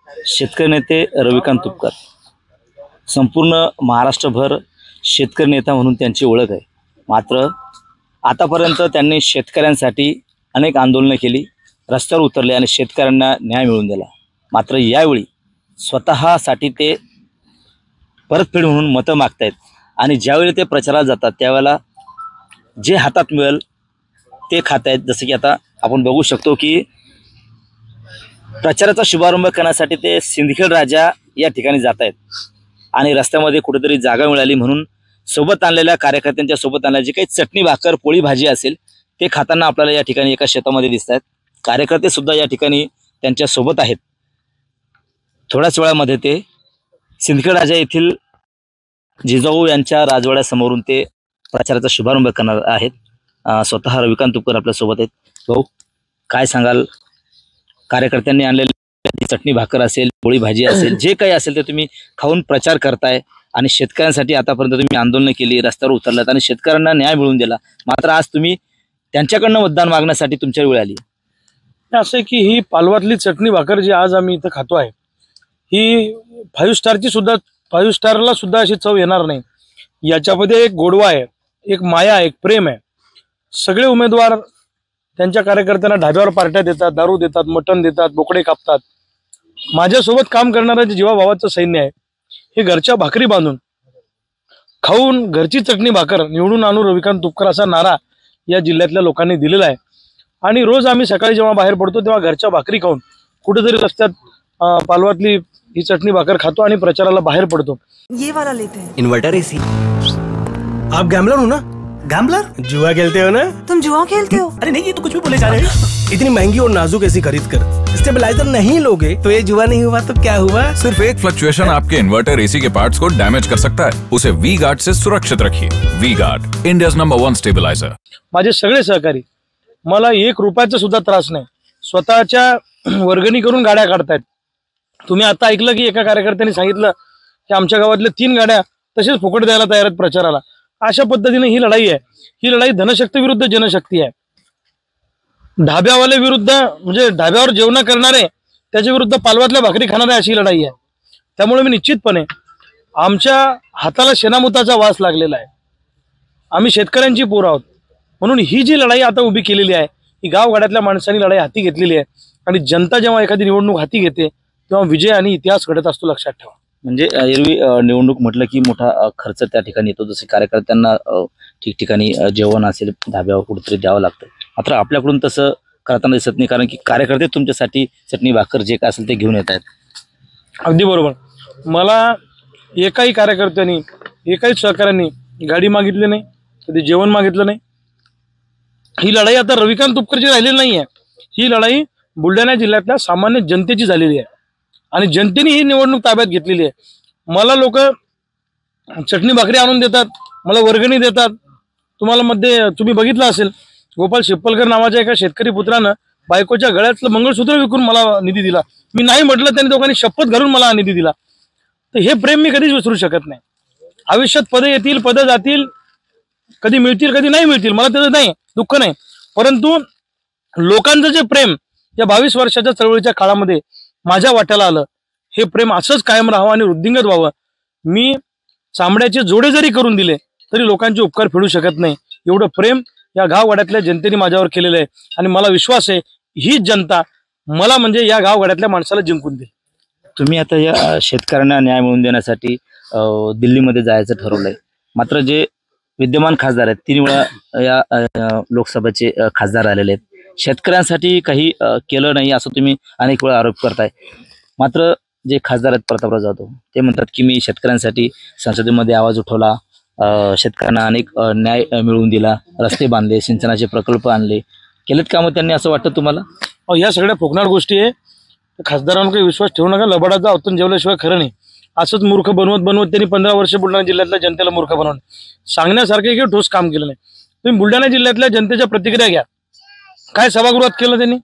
शेतकरी नेते रविकांत तुपकर संपूर्ण महाराष्ट्रभर शेतकरी नेता म्हणून त्यांची ओळख आहे। मात्र आतापर्यंत त्यांनी शेतकऱ्यांसाठी अनेक आंदोलने केली, रस्त्यावर उतरले आणि शेतकऱ्यांना न्याय मिळवून दिला। मात्र यावेळी स्वतःसाठी ते परतफेड म्हणून मतं मागतायत आणि ज्यावेळी ते प्रचाराला जातात त्यावेळेला जे हातात मिळेल ते खातायत। जसं की आता आपण बघू शकतो की प्रचाराचा शुभारंभ करण्यासाठी ते सिंदखेड राजा या ठिकाणी जात आहेत आणि रस्त्यामध्ये कुठेतरी जागा मिळाली म्हणून सोबत आणलेल्या कार्यकर्त्यांच्या सोबत आणलेल्या जी काही चटणी भाकर पोळी भाजी असेल ते खाताना आपल्याला या ठिकाणी एका शेतामध्ये दिसत आहेत। कार्यकर्ते सुद्धा या ठिकाणी त्यांच्या सोबत आहेत। थोड्याच वेळामध्ये ते सिंदखेड राजा येथील जिजाऊ यांच्या राजवाड्यासमोरून ते प्रचाराचा शुभारंभ करणार आहेत। स्वतः रविकांत तुपकर आपल्या सोबत आहेत। भाऊ, काय सांगाल? कार्यकर्त्यांनी आणलेली चटणी भाकर असेल, पोळी भाजी असेल, जे काही असेल ते तुम्ही खाऊन प्रचार करताय आणि शेतकऱ्यांसाठी आतापर्यंत तुम्ही आंदोलन केली, रस्त्यावर उतरलात आणि शेतकऱ्यांना न्याय मिळवून दिला। मात्र आज तुम्ही त्यांच्याकडनं मतदान मागण्यासाठी तुमच्या वेळ आली। असं की ही पालवातली चटणी भाकर जी आज आम्ही इथं खातो आहे ही 5 स्टारची सुद्धा 5 स्टारला सुद्धा अशी चव येणार नाही। याच्यामध्ये एक गोडवा आहे, एक माया, एक प्रेम आहे। सगळे उमेदवार त्यांच्या कार्यकर्त्यांना ढाब्यावर पार्ट्या देतात, दारू देतात, मटण देतात, बोकडे कापतात। माझ्यासोबत काम करणारं जे जीवाभावाचं सैन्य आहे हे घरच्या भाकरी बांधून खाऊन घरची चटणी भाकर निवडून आणू रविकांत तुपकर असा नारा या जिल्ह्यातल्या लोकांनी दिलेला आहे। आणि रोज आम्ही सकाळी जेव्हा बाहेर पडतो तेव्हा घरच्या भाकरी खाऊन कुठेतरी रस्त्यात पालवातली ही चटणी भाकर खातो आणि प्रचाराला बाहेर पडतो। ये वाला लेते हैं। Inverter AC. आप गैम्बलर हो ना? गैम्बलर? जुआ खेलते हो ना? तुम जुआ खेलते हो? अरे नहीं, ये तो कुछ भी बोले जा रहे हैं। इतनी महंगी और नाजुक एसी खरीद कर स्टेबलाइजर नहीं लोगे तो ये जुआ नहीं हुआ तो क्या हुआ? सिर्फ एक फ्लक्चुएशन आपके इन्वर्टर एसी के पार्ट्स को डैमेज कर सकता है। उसे वी गार्ड से सुरक्षित रखिए। V guard, India's number 1 stabiliser. माझे सगळे सहकारी मला 1 रुपयाचा सुद्धा त्रास नाही, स्वतःच्या वर्गणी करून गाड्या काढतायत। तुम्ही आता ऐकलं की एका कार्यकर्त्यांनी सांगितलं की आमच्या गावातल्या 3 गाड्या तसेच फुकट द्यायला तयार आहेत प्रचाराला। अशा पद्धतीने ही लढाई आहे। ही लढाई धनशक्ती विरुद्ध जनशक्ती आहे। ढाब्यावाले विरुद्ध म्हणजे ढाब्यावर जेवण करणारे त्याच्या विरुद्ध पालवातल्या भाकरी खाणारे अशी लढाई आहे। त्यामुळे मी निश्चितपणे आमच्या हाताला शेणामुताचा वास लागलेला आहे। आम्ही शेतकऱ्यांची पोरं आहोत म्हणून ही जी लढाई आता उभी केलेली आहे ही गावगाड्यातल्या माणसांनी लढाई हाती घेतलेली आहे आणि जनता जेव्हा एखादी निवडणूक हाती घेते तेव्हा विजय आणि इतिहास घडत असतो, लक्षात ठेवा। म्हणजे एरवी निवडणूक म्हटलं की मोठा खर्च त्या ठिकाणी येतो, जसे कार्यकर्त्यांना ठिकठिकाणी जेवण असेल धाब्यावर कुठेतरी द्यावं लागतं। मात्र आपल्याकडून तसं करताना दिसत नाही, कारण की कार्यकर्ते तुमच्यासाठी चटणी भाकर जे काय असेल ते घेऊन येत आहेत। अगदी बरोबर। मला एकाही कार्यकर्त्यांनी एकाही सहकाऱ्यांनी गाडी मागितली नाही, कधी जेवण मागितलं नाही। ही लढाई आता रविकांत तुपकरची राहिलेली नाही आहे, ही लढाई बुलढाणा जिल्ह्यातल्या सामान्य जनतेची झालेली आहे आणि जनतेने ही निवडणूक ताब्यात घेतलेली आहे। मला लोक चटणी भाकरी आणून देतात, मला वर्गणी देतात। तुम्हाला मध्ये तुम्ही बघितलं असेल गोपाल शिप्पलकर नावाच्या एका शेतकरी पुत्रानं बायकोच्या गळ्यातलं मंगळसूत्र विकून मला निधी दिला। मी नाही म्हटलं त्यांनी दोघांनी शपथ घालून मला निधी दिला। तर हे प्रेम मी कधीच विसरू शकत नाही। आयुष्यात पदं येतील, पदं जातील, कधी मिळतील कधी नाही मिळतील, मला त्याचं नाही दुःख नाही, परंतु लोकांचं जे प्रेम या 22 वर्षाच्या चळवळीच्या काळामध्ये माझ्या वाट्याला आलं, हे प्रेम असंच कायम राहावं आणि वृद्धिंगत व्हावं। मी चामड्याचे जोडे जरी करून दिले तरी लोकांचे उपकार फेडू शकत नाही, एवढं प्रेम या गावगाड्यातल्या जनतेने माझ्यावर केलेलं आहे आणि मला विश्वास आहे ही जनता मला म्हणजे या गावगाड्यातल्या माणसाला जिंकून देईल। तुम्ही आता या शेतकऱ्यांना न्याय मिळवून देण्यासाठी दिल्लीमध्ये जायचं ठरवलंय। मात्र जे विद्यमान खासदार आहेत 3 वेळा या लोकसभेचे खासदार आलेले आहेत, शेतकऱ्यांसाठी काही केलं नाही असं तुम्ही अनेक वेळा आरोप करताय। मात्र जे खासदार आहेत प्रतापराव जाधव ते म्हणतात की मी शेतकऱ्यांसाठी संसदेमध्ये आवाज उठवला, शेतकऱ्यांना अनेक न्याय मिळवून दिला, रस्ते बांधले, सिंचनाचे प्रकल्प आणले, केलेत कामं त्यांनी असं वाटतं तुम्हाला? या सगळ्या फोकनाट गोष्टी आहे, खासदारांवर काही विश्वास ठेवू नका। लबाडाचा औतण जेवल्याशिवाय खरं नाही। असंच मूर्ख बनवत त्यांनी 15 वर्ष बुलढाणा जिल्ह्यातल्या जनतेला मूर्ख बनवलं, सांगण्यासारखं काही ठोस काम केलं नाही। तुम्ही बुलढाणा जिल्ह्यातल्या जनतेच्या प्रतिक्रिया घ्या, काय सभागृहात केलं त्यांनी?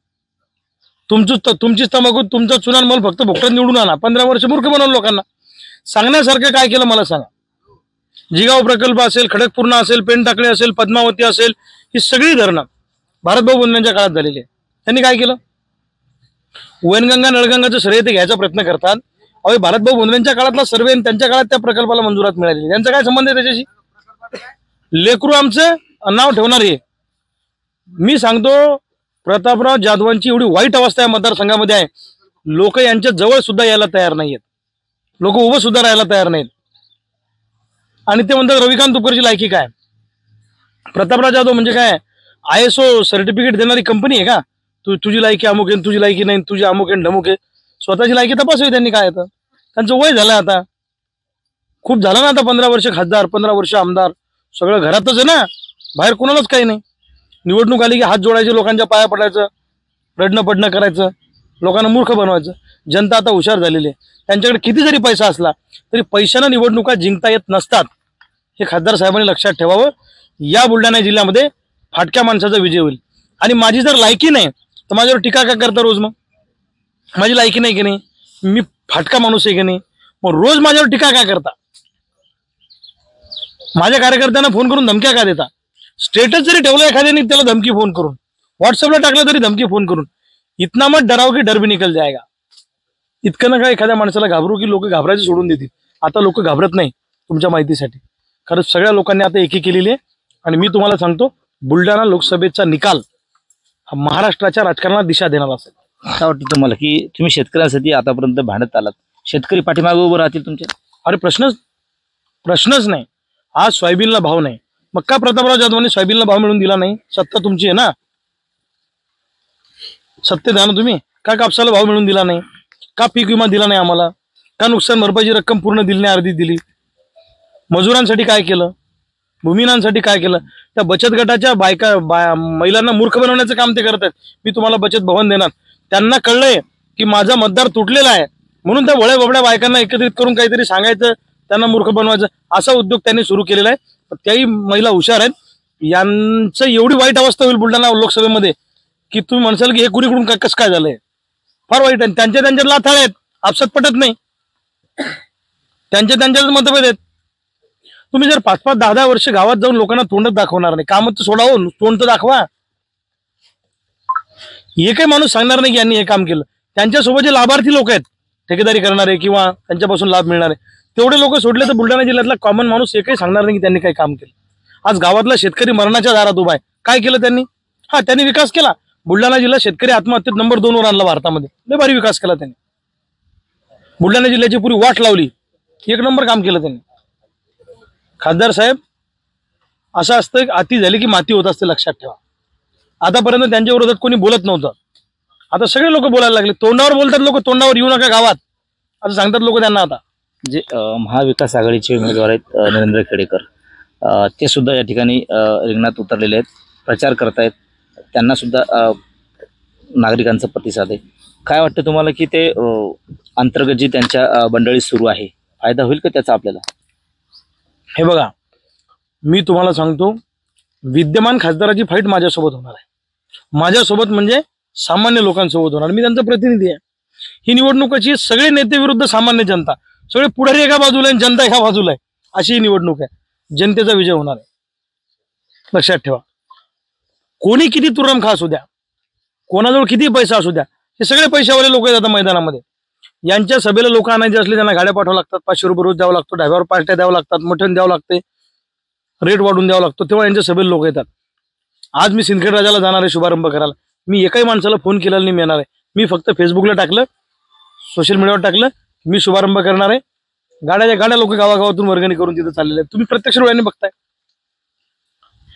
तुमचीच तंबाखू तुमचा चुनान मल फक्त भोकटात निवडून आणा, 15 वर्ष मूर्ख बनवलं लोकांना। सांगण्यासारखं काय केलं मला सांगा। जिगाव प्रकल्प असेल, खडकपूर्णा असेल, पेनटाकळी असेल, पद्मावती असेल, ही सगळी धरणं भारतभाऊ बोलण्याच्या काळात झालेली आहे। त्यांनी काय केलं? वैनगंगा नळगंगाचं श्रेय ते घ्यायचा प्रयत्न करतात. अहो भारतभाऊ बोंद्रेंच्या काळातला सर्वे आणि त्यांच्या काळात त्या प्रकल्पाला मंजुरात मिळाली, त्यांचा काय संबंध आहे त्याच्याशी? लेकरू आमचं नाव ठेवणार आहे. मी सांगतो प्रतापराव जाधवांची एवढी वाईट अवस्था या मतदारसंघामध्ये आहे, लोक यांच्या जवळ सुद्धा यायला तयार नाहीयेत, लोक उभं सुद्धा राहायला तयार नाहीत. आणि ते म्हणतात रविकांत तुपकरची लायकी काय? प्रतापराव जाधव म्हणजे काय ISO सर्टिफिकेट देणारी कंपनी आहे का? तुझी लायकी अमुक आहे, तुझी लायकी नाही, तुझी अमुक आहे ढमुक आहे. स्वतःची लायकी तपासावी त्यांनी. काय येतं त्यांचं वय झालं आता, खूप झालं ना आता. 15 वर्ष खासदार, 15 वर्ष आमदार, सगळं घरातच आहे ना, बाहेर कोणालाच काही नाही. निवडणूक आली की हात जोडायचे, लोकांच्या पाया पडायचं, रडणं पडणं करायचं, लोकांना मूर्ख बनवायचं. जनता आता हुशार झालेली आहे. त्यांच्याकडे किती जरी पैसा असला तरी पैशानं निवडणुका जिंकता येत नसतात, हे खासदार साहेबांनी लक्षात ठेवावं. या बुलढाणा जिल्ह्यामध्ये फाटक्या माणसाचा विजय होईल. आणि माझी जर लायकी नाही तर माझ्यावर टीका का करता रोज? मग माझी लायकी नाही की नाही, मी फाटका माणूस आहे की नाही, मग रोज माझ्यावर टीका का करता? माझ्या कार्यकर्त्यांना फोन करून धमक्या का देता? स्टेटस जरी ठेवलं एखाद्याने त्याला धमकी फोन करून, व्हॉट्सअपला टाकलं तरी धमकी फोन करून. इतना मत डराव की डर भी निकल जाएगा. इतकं ना काय एखाद्या माणसाला घाबरू की लोक घाबरायचं सोडून देतील. आता लोक घाबरत नाही. तुमच्या माहितीसाठी खरंच सगळ्या लोकांनी आता एकी केलेली आहे. आणि मी तुम्हाला सांगतो बुलढाणा लोकसभेचा निकाल हा महाराष्ट्राच्या राजकारणाला दिशा देणार असेल. काय वाटतं तुम्हाला की तुम्ही शेतकऱ्यांसाठी आतापर्यंत भांडत आलात, शेतकरी पाठीमागे उभं राहतील तुमच्या? अरे प्रश्नच नाही. आज सोयाबीनला भाव नाही, मग का प्रतापराव जाधवांनी सोयाबीनला भाव मिळून दिला नाही? सत्ता तुमची आहे ना, सत्तेत आहे ना तुम्ही. का कापसाला भाव मिळून दिला नाही? का पीक विमा दिला नाही आम्हाला? का नुकसान भरपाईची रक्कम पूर्ण दिली नाही, अर्धी दिली? मजुरांसाठी काय केलं? भूमिहीनांसाठी काय केलं? त्या बचत गटाच्या महिलांना मूर्ख बनवण्याचं काम ते करत आहेत. मी तुम्हाला बचत भवन देणार. त्यांना कळलंय की माझा मतदार तुटलेला आहे, म्हणून त्या भोळ्या बबड्या बायकांना एकत्रित करून काहीतरी सांगायचं, त्यांना मूर्ख बनवायचं, असा उद्योग त्यांनी सुरू केलेला आहे. त्याही महिला हुशार आहेत. यांचं एवढी वाईट अवस्था होईल बुलढाणा लोकसभेमध्ये की तुम्ही म्हणसाल की हे कुणीकडून कसं काय झालंय. फार वाईट आहे. त्यांच्या लाथाळ आहेत, आपसात पटत नाही, त्यांच्याच मतभेद आहेत. तुम्ही जर 5-5, 10-10 वर्ष गावात जाऊन लोकांना तोंडच दाखवणार नाही, कामच तर सोडावं, तोंड तर दाखवा. एकही माणूस सांगणार नाही की यांनी हे काम केलं. त्यांच्यासोबत जे लाभार्थी लोक आहेत, ठेकेदारी करणारे किंवा त्यांच्यापासून लाभ मिळणारे, तेवढे लोक सोडले तर बुलढाणा जिल्ह्यातला कॉमन माणूस एकही सांगणार नाही की त्यांनी काही काम केलं. आज गावातला शेतकरी मरणाच्या दारात उभा आहे. काय केलं त्यांनी? त्यांनी विकास केला. बुलढाणा जिल्हा शेतकरी आत्महत्येत नंबर 2 वर आणला भारतामध्ये. लय भारी विकास केला त्यांनी. बुलढाणा जिल्ह्याची पुरी वाट लावली. 1 नंबर काम केलं त्यांनी. खासदार साहेब, असं असतं अति झाली की माती होत असते, लक्षात ठेवा. आतापर्यंत त्यांच्या विरोधात कोणी बोलत नव्हतं, आता सगळे लोक बोलायला लागले. तोंडावर बोलतात लोक, तोंडावर येऊ नका गावात असं सांगतात लोक त्यांना. आता जे महाविकास आघाडीचे उमेदवार आहेत नरेंद्र खेडेकर, ते सुद्धा या ठिकाणी रिंगणात उतरलेले आहेत, प्रचार करतायत. त्यांना सुद्धा नागरिकांचा प्रतिसाद आहे. काय वाटतं तुम्हाला की ते अंतर्गत जी त्यांच्या मंडळी सुरू आहे, फायदा होईल का त्याचा आपल्याला? हे बघा, मी तुम्हाला सांगतो, विद्यमान खासदाराची फाईट माझ्यासोबत होणार आहे. माझ्यासोबत म्हणजे सामान्य लोकांसोबत होणार. मी त्यांचा प्रतिनिधी आहे. ही निवडणुकाची सगळे नेते विरुद्ध सामान्य जनता, सगळे पुढारी एका बाजूला आहे, जनता एका बाजूला आहे, अशी ही निवडणूक आहे. जनतेचा विजय होणार आहे, लक्षात ठेवा. कोणी किती तुरम खा असू द्या, कोणाजवळ किती पैसा असू द्या, हे सगळे पैशावाले लोक आहेत आता मैदानामध्ये. यांच्या सभेला लोक आणायचे असले त्यांना गाड्या पाठवावं लागतात, 500 रुपये रोज द्यावं लागतो, ढाब्यावर पार्ट्या द्यावं लागतात, मटण द्यावं लागते, रेट वाढून द्यावं लागतो, तेव्हा यांच्या सभेला लोक येतात. आज मी सिंदखेड राजाला जाणार आहे शुभारंभ करायला. मी एकाही माणसाला फोन केलेला नाही मी येणार आहे. मी फक्त फेसबुकला टाकलं, सोशल मीडियावर टाकलं, मी शुभारंभ करणार आहे. गाड्या लोक गावागावातून वर्गणी करून तिथं चाललेले आहेत. तुम्ही प्रत्यक्ष डोळ्यांनी बघताय.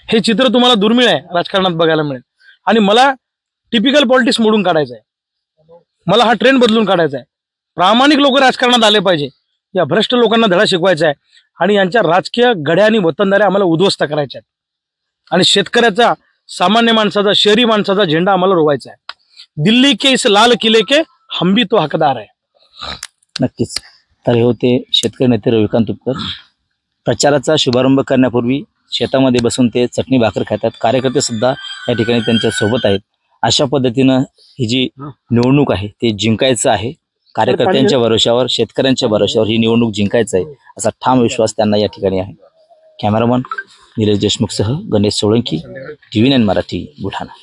हे चित्र तुम्हाला दुर्मिळ आहे राजकारणात बघायला मिळेल. आणि मला टिपिकल पॉलिटिक्स मोडून काढायचं आहे. मला हा ट्रेंड बदलून काढायचा आहे. प्रामाणिक लोक राजकारणात आले पाहिजे. या भ्रष्ट लोकांना धडा शिकवायचा आहे आणि यांच्या राजकीय गड्या आणि वतनदाऱ्या आम्हाला उद्ध्वस्त करायच्या आहेत. आणि शेतकऱ्याचा, सामान्य माणसाचा, शहरी माणसाचा झेंडा आम्हाला रोवायचा आहे. दिल्ली के इस लाल किले के हम भी तो हकदार आहे. नक्कीच. तर हे होते शेतकरी नेते रविकांत तुपकर. प्रचाराचा शुभारंभ करण्यापूर्वी शेतामध्ये बसून ते चटणी भाकर खातात. कार्यकर्ते सुद्धा या ठिकाणी त्यांच्या सोबत आहेत. अशा पद्धतीनं ही जी निवडणूक आहे ते जिंकायचं आहे. कार्यकर्त्यांच्या भरोशावर, शेतकऱ्यांच्या भरोशावर ही निवडणूक जिंकायचं आहे असा ठाम विश्वास त्यांना या ठिकाणी आहे. कॅमेरामन निलेश देशमुखसह गणेश सोळंकी, TV9 मराठी, बुलढाणा.